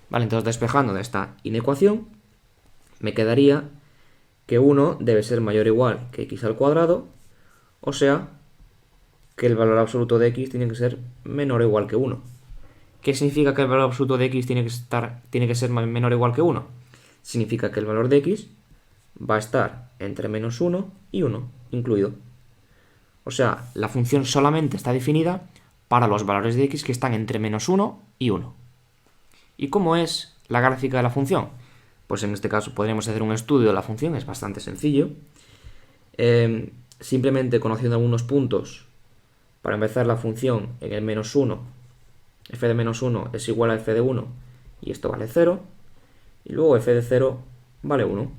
Vale, entonces despejando de esta inecuación, me quedaría que 1 debe ser mayor o igual que x al cuadrado, o sea que el valor absoluto de x tiene que ser menor o igual que 1. ¿Qué significa que el valor absoluto de x tiene que ser menor o igual que 1? Significa que el valor de x va a estar entre menos 1 y 1 incluido. O sea, la función solamente está definida para los valores de x que están entre menos 1 y 1. ¿Y cómo es la gráfica de la función? Pues en este caso podríamos hacer un estudio de la función, es bastante sencillo. Simplemente conociendo algunos puntos, para empezar la función en el menos 1, f de menos 1 es igual a f de 1 y esto vale 0, y luego f de 0 vale 1.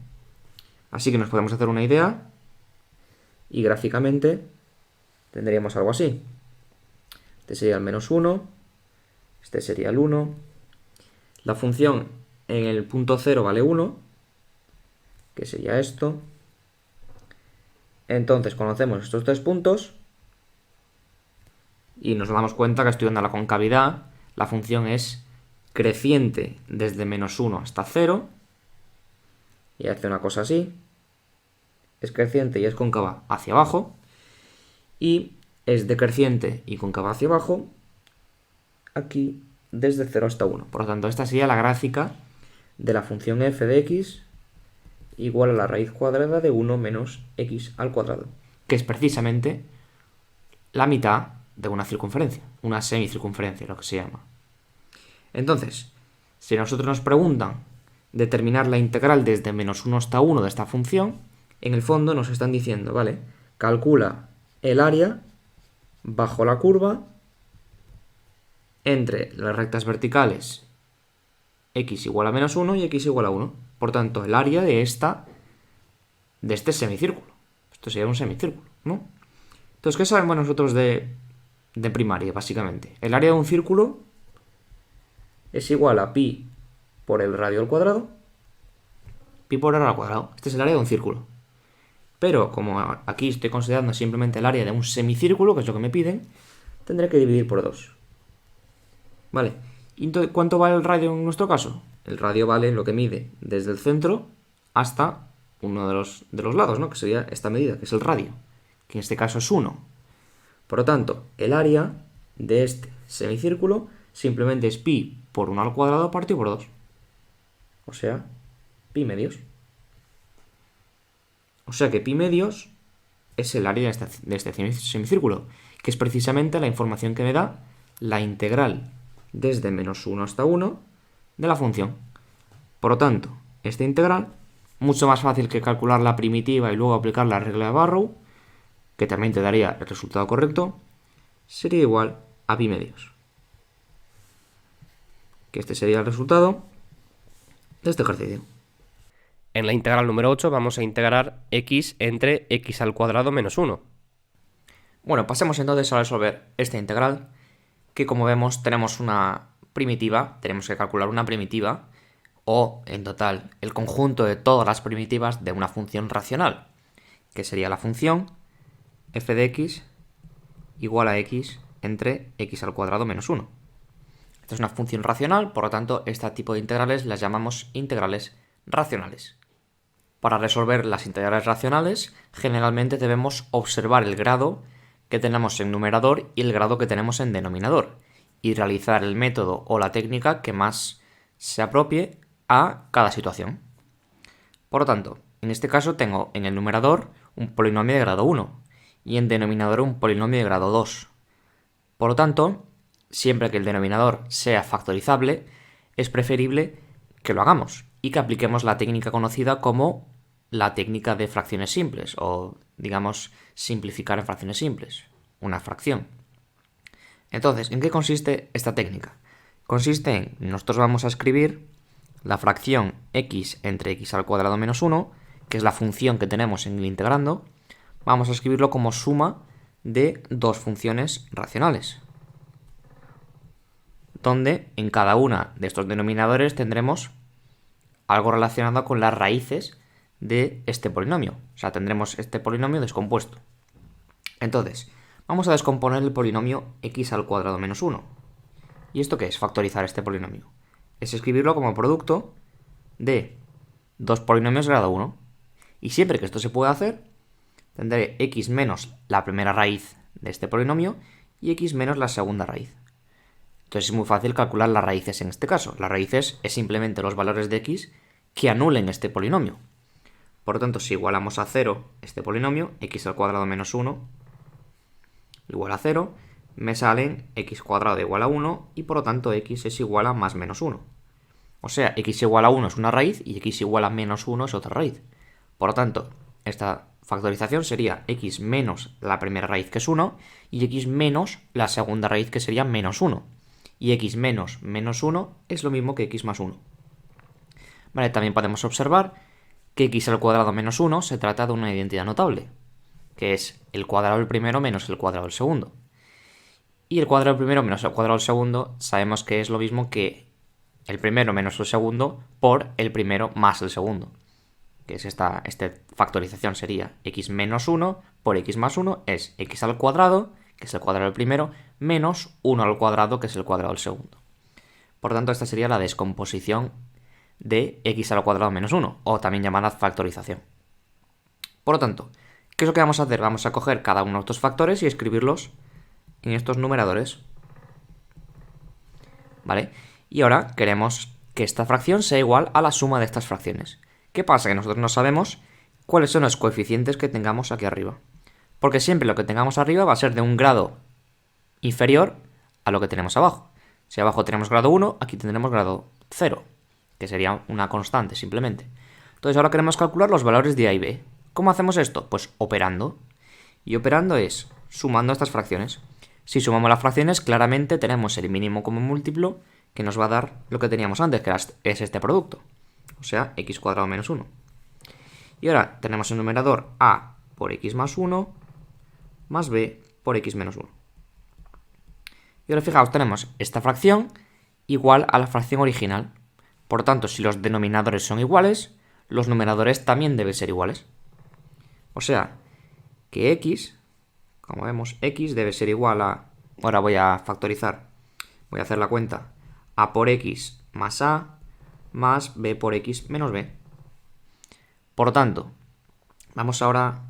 Así que nos podemos hacer una idea y gráficamente tendríamos algo así. Este sería el menos 1, este sería el 1, la función en el punto 0 vale 1, que sería esto. Entonces conocemos estos tres puntos y nos damos cuenta que estudiando la concavidad, la función es creciente desde menos 1 hasta 0, y hace una cosa así, es creciente y es cóncava hacia abajo, y es decreciente y cóncava hacia abajo, aquí desde 0 hasta 1. Por lo tanto, esta sería la gráfica de la función f de x igual a la raíz cuadrada de 1 menos x al cuadrado, que es precisamente la mitad de una circunferencia, una semicircunferencia, lo que se llama. Entonces, si nosotros nos preguntan determinar la integral desde menos 1 hasta 1 de esta función, en el fondo nos están diciendo, vale, calcula el área bajo la curva entre las rectas verticales x igual a menos 1 y x igual a 1. Por tanto, el área de este semicírculo. Esto sería un semicírculo, ¿no? Entonces, ¿qué sabemos nosotros de primaria, básicamente? El área de un círculo es igual a pi por el radio al cuadrado. Pi por r al cuadrado. Este es el área de un círculo. Pero, como aquí estoy considerando simplemente el área de un semicírculo, que es lo que me piden, tendré que dividir por 2. ¿Vale? ¿Y entonces cuánto vale el radio en nuestro caso? El radio vale lo que mide desde el centro hasta uno de los lados, ¿no? Que sería esta medida, que es el radio. que en este caso es 1. Por lo tanto, el área de este semicírculo simplemente es pi por 1 al cuadrado partido por 2. O sea, pi medios. O sea que pi medios es el área de este semicírculo, que es precisamente la información que me da la integral desde menos 1 hasta 1 de la función. Por lo tanto, esta integral, mucho más fácil que calcular la primitiva y luego aplicar la regla de Barrow, que también te daría el resultado correcto, sería igual a pi medios. Que este sería el resultado de este ejercicio. En la integral número 8 vamos a integrar x entre x al cuadrado menos 1. Bueno, pasemos entonces a resolver esta integral, que como vemos tenemos una primitiva, tenemos que calcular una primitiva, o en total el conjunto de todas las primitivas de una función racional, que sería la función f de x igual a x entre x al cuadrado menos 1. Esta es una función racional, por lo tanto, este tipo de integrales las llamamos integrales racionales. Para resolver las integrales racionales, generalmente debemos observar el grado que tenemos en numerador y el grado que tenemos en denominador, y realizar el método o la técnica que más se apropie a cada situación. Por lo tanto, en este caso tengo en el numerador un polinomio de grado 1 y en denominador un polinomio de grado 2. Por lo tanto, siempre que el denominador sea factorizable, es preferible que lo hagamos y que apliquemos la técnica conocida como la técnica de fracciones simples, o digamos simplificar en fracciones simples, una fracción. Entonces, ¿en qué consiste esta técnica? Consiste en, nosotros vamos a escribir la fracción x entre x al cuadrado menos 1, que es la función que tenemos en el integrando, vamos a escribirlo como suma de dos funciones racionales, donde en cada una de estos denominadores tendremos algo relacionado con las raíces de este polinomio. O sea, tendremos este polinomio descompuesto. Entonces, vamos a descomponer el polinomio x al cuadrado menos 1. ¿Y esto qué es? Factorizar este polinomio. Es escribirlo como producto de dos polinomios de grado 1. Y siempre que esto se pueda hacer, tendré x menos la primera raíz de este polinomio y x menos la segunda raíz. Entonces es muy fácil calcular las raíces en este caso. Las raíces es simplemente los valores de x que anulen este polinomio. Por lo tanto, si igualamos a 0 este polinomio, x al cuadrado menos 1 igual a 0, me salen x cuadrado igual a 1 y por lo tanto x es igual a más menos 1. O sea, x igual a 1 es una raíz y x igual a menos 1 es otra raíz. Por lo tanto, esta factorización sería x menos la primera raíz, que es 1, y x menos la segunda raíz, que sería menos 1. Y x menos menos 1 es lo mismo que x más 1. Vale, también podemos observar que x al cuadrado menos 1 se trata de una identidad notable, que es el cuadrado del primero menos el cuadrado del segundo. Y el cuadrado del primero menos el cuadrado del segundo sabemos que es lo mismo que el primero menos el segundo por el primero más el segundo. Que es esta factorización sería x menos 1 por x más 1 es x al cuadrado, que es el cuadrado del primero, menos 1 al cuadrado, que es el cuadrado del segundo. Por tanto, esta sería la descomposición de x al cuadrado menos 1, o también llamada factorización. Por lo tanto, ¿qué es lo que vamos a hacer? Vamos a coger cada uno de estos factores y escribirlos en estos numeradores. ¿Vale? Y ahora queremos que esta fracción sea igual a la suma de estas fracciones. ¿Qué pasa? Que nosotros no sabemos cuáles son los coeficientes que tengamos aquí arriba. Porque siempre lo que tengamos arriba va a ser de un grado inferior a lo que tenemos abajo. Si abajo tenemos grado 1, aquí tendremos grado 0, que sería una constante simplemente. Entonces ahora queremos calcular los valores de A y B. ¿Cómo hacemos esto? Pues operando. Y operando es sumando estas fracciones. Si sumamos las fracciones, claramente tenemos el mínimo común múltiplo que nos va a dar lo que teníamos antes, que es este producto. O sea, x cuadrado menos 1. Y ahora tenemos el numerador a por x más 1 más b por x menos 1. Y ahora fijaos, tenemos esta fracción igual a la fracción original. Por tanto, si los denominadores son iguales, los numeradores también deben ser iguales. O sea, que x, como vemos, x debe ser igual a... Ahora voy a factorizar. Voy a hacer la cuenta. A por x más a más b por x menos b. Por lo tanto, vamos ahora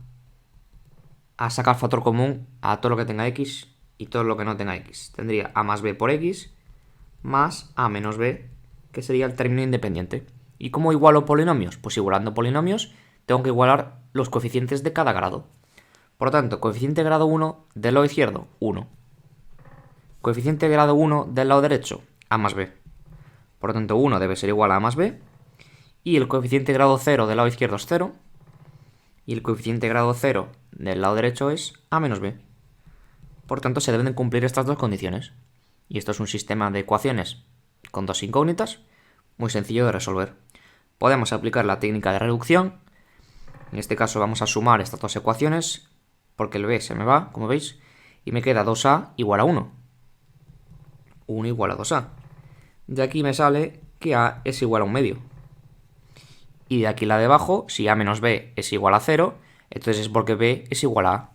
a sacar factor común a todo lo que tenga x y todo lo que no tenga x. Tendría a más b por x más a menos b, que sería el término independiente. ¿Y cómo igualo polinomios? Pues igualando polinomios tengo que igualar los coeficientes de cada grado. Por lo tanto, coeficiente de grado 1 del lado izquierdo, 1. Coeficiente de grado 1 del lado derecho, a más b. Por lo tanto, 1 debe ser igual a más b. Y el coeficiente de grado 0 del lado izquierdo es 0. Y el coeficiente de grado 0 del lado derecho es a menos b. Por tanto, se deben cumplir estas dos condiciones. Y esto es un sistema de ecuaciones con dos incógnitas, muy sencillo de resolver. Podemos aplicar la técnica de reducción. En este caso vamos a sumar estas dos ecuaciones, porque el b se me va, como veis, y me queda 2a igual a 1. 1 igual a 2a. De aquí me sale que a es igual a 1 medio. Y de aquí la de abajo, si a menos b es igual a 0, entonces es porque b es igual a a.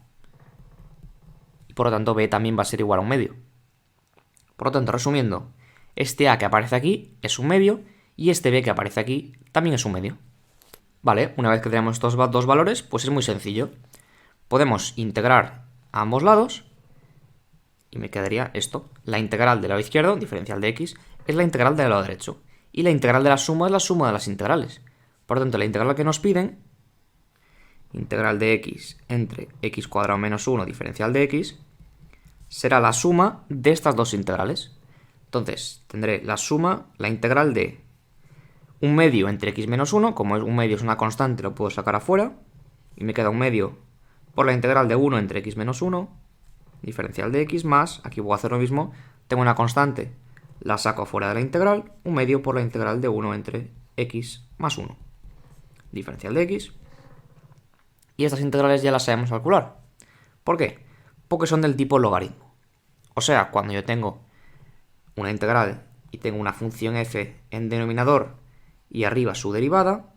Y por lo tanto b también va a ser igual a 1 medio. Por lo tanto, resumiendo, este a que aparece aquí es 1 medio y este b que aparece aquí también es 1 medio. Vale, una vez que tenemos estos dos valores, pues es muy sencillo. Podemos integrar a ambos lados y me quedaría esto. La integral del lado izquierdo, diferencial de x, es la integral del lado derecho. Y la integral de la suma es la suma de las integrales. Por lo tanto, la integral que nos piden, integral de x entre x cuadrado menos 1 diferencial de x, será la suma de estas dos integrales. Entonces, tendré la suma, la integral de 1 medio entre x menos 1, como 1 medio es una constante, lo puedo sacar afuera, y me queda 1 medio por la integral de 1 entre x menos 1, diferencial de x, más, aquí voy a hacer lo mismo, tengo una constante, la saco afuera de la integral, 1 medio por la integral de 1 entre x más 1, diferencial de x, y estas integrales ya las sabemos calcular. ¿Por qué? Porque son del tipo logaritmo. O sea, cuando yo tengo una integral y tengo una función f en denominador y arriba su derivada,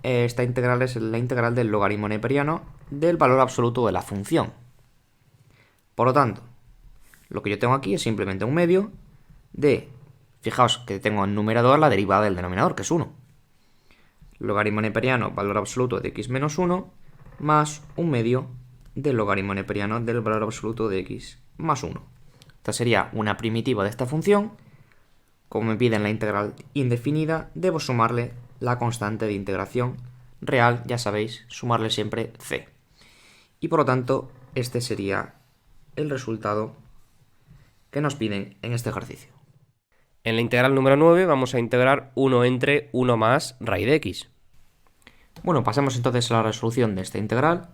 esta integral es la integral del logaritmo neperiano del valor absoluto de la función. Por lo tanto, lo que yo tengo aquí es simplemente un medio de, fijaos que tengo en numerador la derivada del denominador, que es 1. Logaritmo neperiano, valor absoluto de x menos 1, más un medio del logaritmo neperiano del valor absoluto de x más 1. Esta sería una primitiva de esta función. Como me piden la integral indefinida, debo sumarle la constante de integración real, ya sabéis, sumarle siempre c. Y por lo tanto, este sería el resultado que nos piden en este ejercicio. En la integral número 9 vamos a integrar 1 entre 1 más raíz de x. Bueno, pasemos entonces a la resolución de esta integral.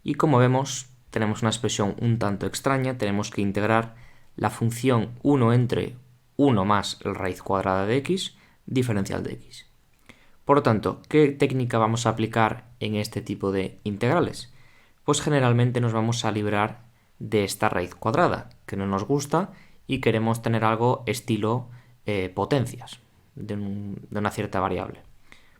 Y como vemos, tenemos una expresión un tanto extraña. Tenemos que integrar la función 1 entre 1 más la raíz cuadrada de x, diferencial de x. Por lo tanto, ¿qué técnica vamos a aplicar en este tipo de integrales? Pues generalmente nos vamos a librar de esta raíz cuadrada, que no nos gusta y queremos tener algo estilo potencias de una cierta variable.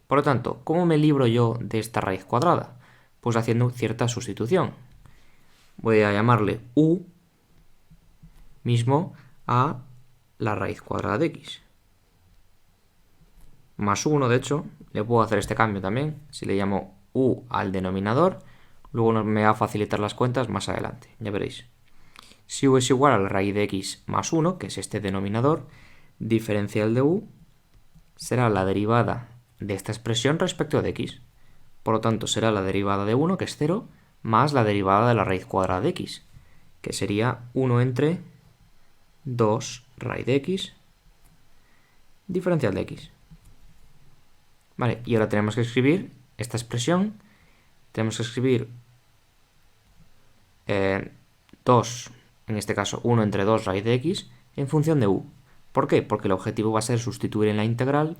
Por lo tanto, ¿cómo me libro yo de esta raíz cuadrada? Pues haciendo cierta sustitución. Voy a llamarle u mismo a la raíz cuadrada de x. Más 1, de hecho, le puedo hacer este cambio también. Si le llamo u al denominador, luego me va a facilitar las cuentas más adelante, ya veréis. Si u es igual a la raíz de x más 1, que es este denominador, diferencial de u será la derivada de esta expresión respecto de x. Por lo tanto, será la derivada de 1, que es 0, más la derivada de la raíz cuadrada de x, que sería 1 entre 2 raíz de x, diferencial de x. Vale, y ahora tenemos que escribir esta expresión. Tenemos que escribir 2, en este caso 1 entre 2 raíz de x, en función de u. ¿Por qué? Porque el objetivo va a ser sustituir en la integral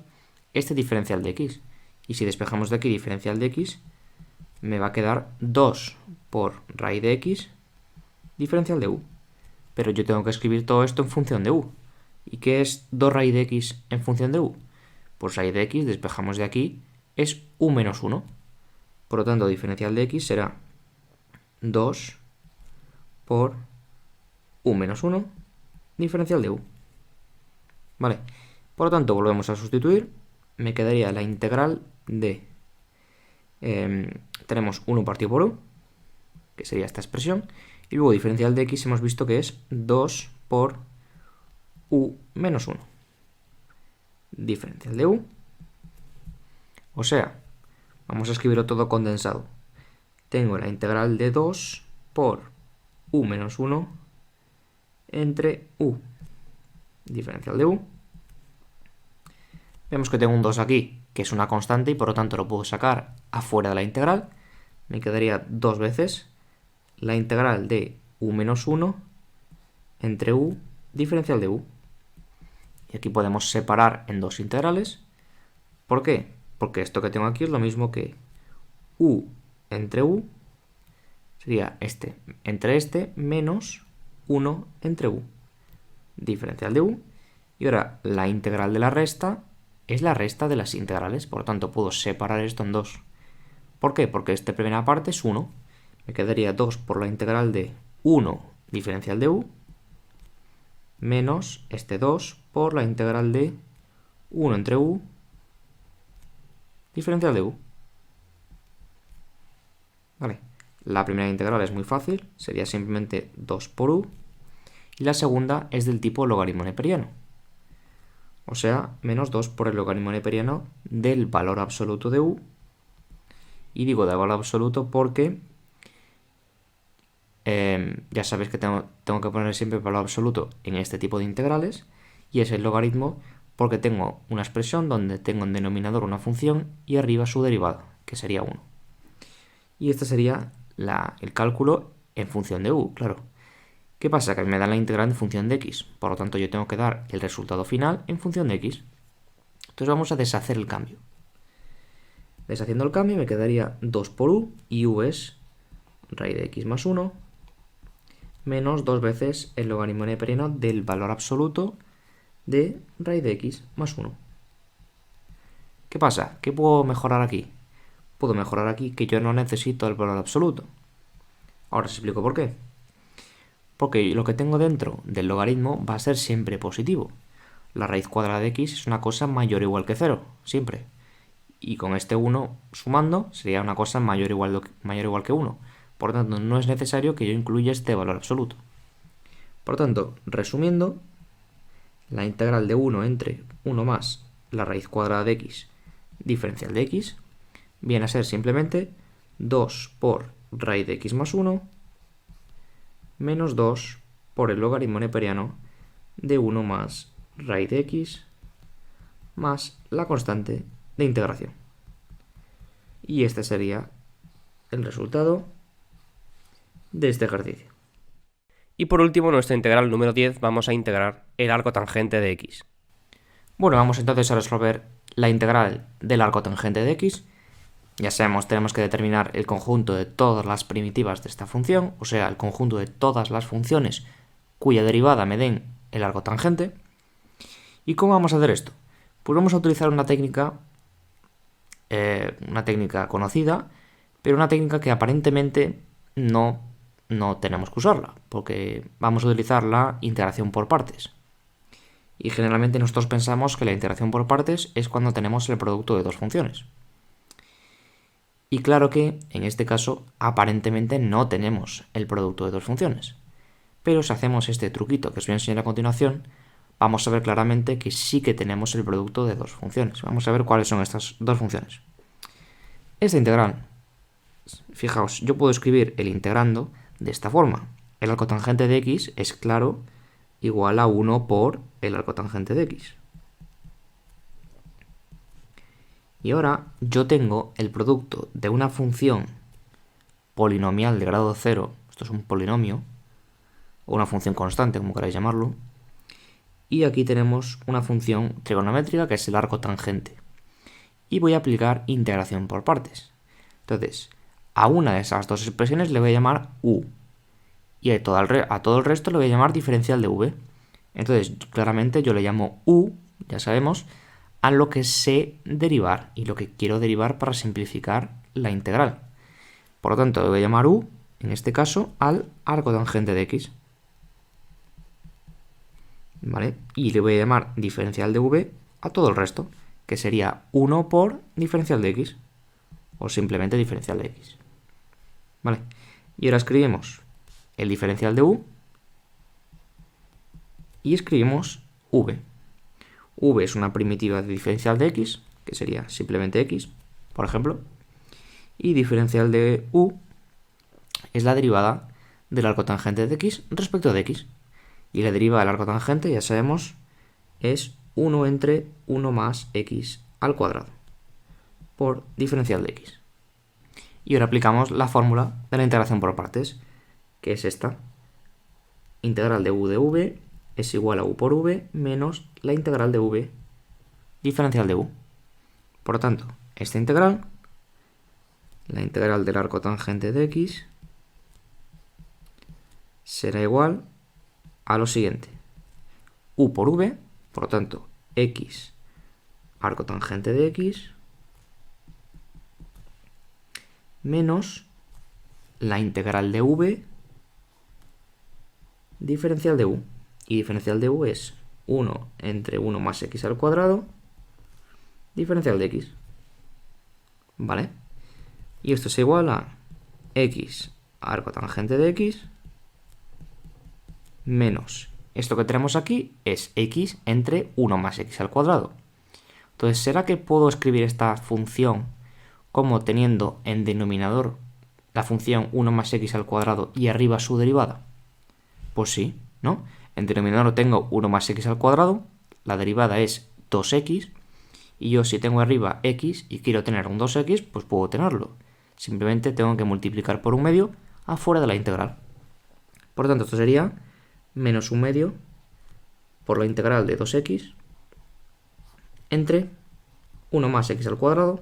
este diferencial de x. Y si despejamos de aquí diferencial de x, me va a quedar 2 por raíz de x, diferencial de u. Pero yo tengo que escribir todo esto en función de u. ¿Y qué es 2 raíz de x en función de u? Pues raíz de x, despejamos de aquí, es u menos 1. Por lo tanto, diferencial de x será 2 por u menos 1, diferencial de u. Vale, por lo tanto, volvemos a sustituir. Me quedaría la integral de, tenemos 1 partido por u, que sería esta expresión. Y luego diferencial de x hemos visto que es 2 por u menos 1. Diferencial de u. O sea, vamos a escribirlo todo condensado. Tengo la integral de 2 por u menos 1 entre u. Diferencial de u. Vemos que tengo un 2 aquí, que es una constante y por lo tanto lo puedo sacar afuera de la integral. Me quedaría 2 veces la integral de u menos 1 entre u diferencial de u. Y aquí podemos separar en dos integrales. ¿Por qué? Porque esto que tengo aquí es lo mismo que u entre u. Sería este entre este menos 1 entre u. Diferencial de u. Y ahora la integral de la resta es la resta de las integrales. Por lo tanto puedo separar esto en dos. ¿Por qué? Porque esta primera parte es 1. Me quedaría 2 por la integral de 1 diferencial de u menos este 2 por la integral de 1 entre u diferencial de u. Vale. La primera integral es muy fácil, sería simplemente 2 por u. Y la segunda es del tipo logaritmo neperiano. O sea, menos 2 por el logaritmo neperiano del valor absoluto de u. Y digo de valor absoluto porque ya sabéis que tengo que poner siempre el valor absoluto en este tipo de integrales. Y es el logaritmo porque tengo una expresión donde tengo en denominador una función y arriba su derivada, que sería 1. Y este sería el cálculo en función de u, claro. ¿Qué pasa? Que me dan la integral en función de x. Por lo tanto, yo tengo que dar el resultado final en función de x. Entonces vamos a deshacer el cambio. Deshaciendo el cambio me quedaría 2 por u, y u es raíz de x más 1, menos 2 veces el logaritmo neperiano del valor absoluto de raíz de x más 1. ¿Qué pasa? ¿Qué puedo mejorar aquí? Puedo mejorar aquí que yo no necesito el valor absoluto. Ahora os explico por qué. Porque lo que tengo dentro del logaritmo va a ser siempre positivo. La raíz cuadrada de x es una cosa mayor o igual que 0, siempre. Y con este 1 sumando sería una cosa mayor o igual que 1. Por lo tanto, no es necesario que yo incluya este valor absoluto. Por lo tanto, resumiendo, la integral de 1 entre 1 más la raíz cuadrada de x diferencial de x viene a ser simplemente 2 por raíz de x más 1 menos 2 por el logaritmo neperiano de 1 más raíz de x más la constante de integración. Y este sería el resultado de este ejercicio. Y por último, nuestra integral número 10, vamos a integrar el arco tangente de x. Bueno, vamos entonces a resolver la integral del arco tangente de x. Ya sabemos, tenemos que determinar el conjunto de todas las primitivas de esta función, o sea, el conjunto de todas las funciones cuya derivada me den el arco tangente. ¿Y cómo vamos a hacer esto? Pues vamos a utilizar una técnica conocida, pero una técnica que aparentemente no tenemos que usarla, porque vamos a utilizar la integración por partes. Y generalmente nosotros pensamos que la integración por partes es cuando tenemos el producto de dos funciones. Y claro que, en este caso, aparentemente no tenemos el producto de dos funciones. Pero si hacemos este truquito que os voy a enseñar a continuación, vamos a ver claramente que sí que tenemos el producto de dos funciones. Vamos a ver cuáles son estas dos funciones. Esta integral, fijaos, yo puedo escribir el integrando de esta forma. El arco tangente de x es, claro, igual a 1 por el arco tangente de x. Y ahora yo tengo el producto de una función polinomial de grado 0, esto es un polinomio, o una función constante, como queráis llamarlo, y aquí tenemos una función trigonométrica que es el arco tangente. Y voy a aplicar integración por partes. Entonces, a una de esas dos expresiones le voy a llamar u, y a todo el resto le voy a llamar diferencial de v. Entonces, claramente yo le llamo u, ya sabemos, a lo que sé derivar y lo que quiero derivar para simplificar la integral. Por lo tanto, le voy a llamar u, en este caso, al arco tangente de x. ¿Vale? Y le voy a llamar diferencial de v a todo el resto, que sería 1 por diferencial de x, o simplemente diferencial de x. ¿Vale? Y ahora escribimos el diferencial de u y escribimos v. V es una primitiva de diferencial de x, que sería simplemente x, por ejemplo. Y diferencial de u es la derivada del arco tangente de x respecto de x. Y la derivada del arco tangente, ya sabemos, es 1 entre 1 más x al cuadrado por diferencial de x. Y ahora aplicamos la fórmula de la integración por partes, que es esta. Integral de u de v es igual a u por v menos la integral de v diferencial de u. Por lo tanto, esta integral, la integral del arco tangente de x, será igual a lo siguiente. U por v, por lo tanto, x arco tangente de x, menos la integral de v diferencial de u. Y diferencial de u es 1 entre 1 más x al cuadrado diferencial de x. ¿Vale? Y esto es igual a x arco tangente de x menos esto que tenemos aquí es x entre 1 más x al cuadrado. Entonces, ¿será que puedo escribir esta función como teniendo en denominador la función 1 más x al cuadrado y arriba su derivada? Pues sí, ¿no? En denominador tengo 1 más x al cuadrado, la derivada es 2x, y yo si tengo arriba x y quiero tener un 2x, pues puedo tenerlo. Simplemente tengo que multiplicar por un medio afuera de la integral. Por lo tanto, esto sería menos un medio por la integral de 2x entre 1 más x al cuadrado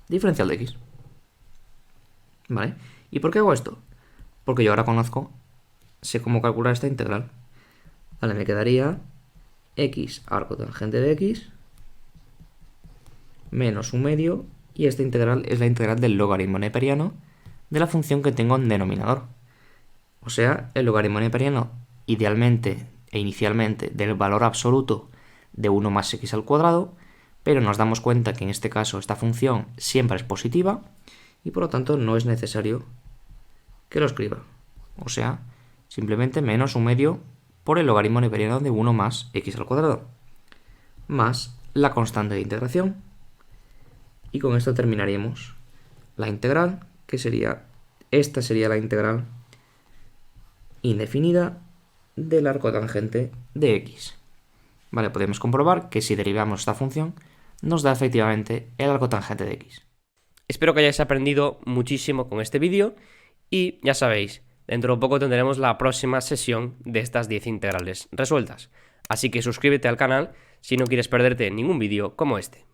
diferencial de x. ¿Vale? ¿Y por qué hago esto? Porque yo ahora sé cómo calcular esta integral. Vale, me quedaría x arco tangente de x menos un medio, y esta integral es la integral del logaritmo neperiano de la función que tengo en denominador. O sea, el logaritmo neperiano idealmente e inicialmente del valor absoluto de 1 más x al cuadrado, pero nos damos cuenta que en este caso esta función siempre es positiva y por lo tanto no es necesario que lo escriba. O sea, simplemente menos un medio por el logaritmo neperiano de 1 más x al cuadrado, más la constante de integración. Y con esto terminaríamos la integral, que esta sería la integral indefinida del arco tangente de x. Vale, podemos comprobar que si derivamos esta función, nos da efectivamente el arco tangente de x. Espero que hayáis aprendido muchísimo con este vídeo y ya sabéis, dentro de poco tendremos la próxima sesión de estas 10 integrales resueltas. Así que suscríbete al canal si no quieres perderte ningún vídeo como este.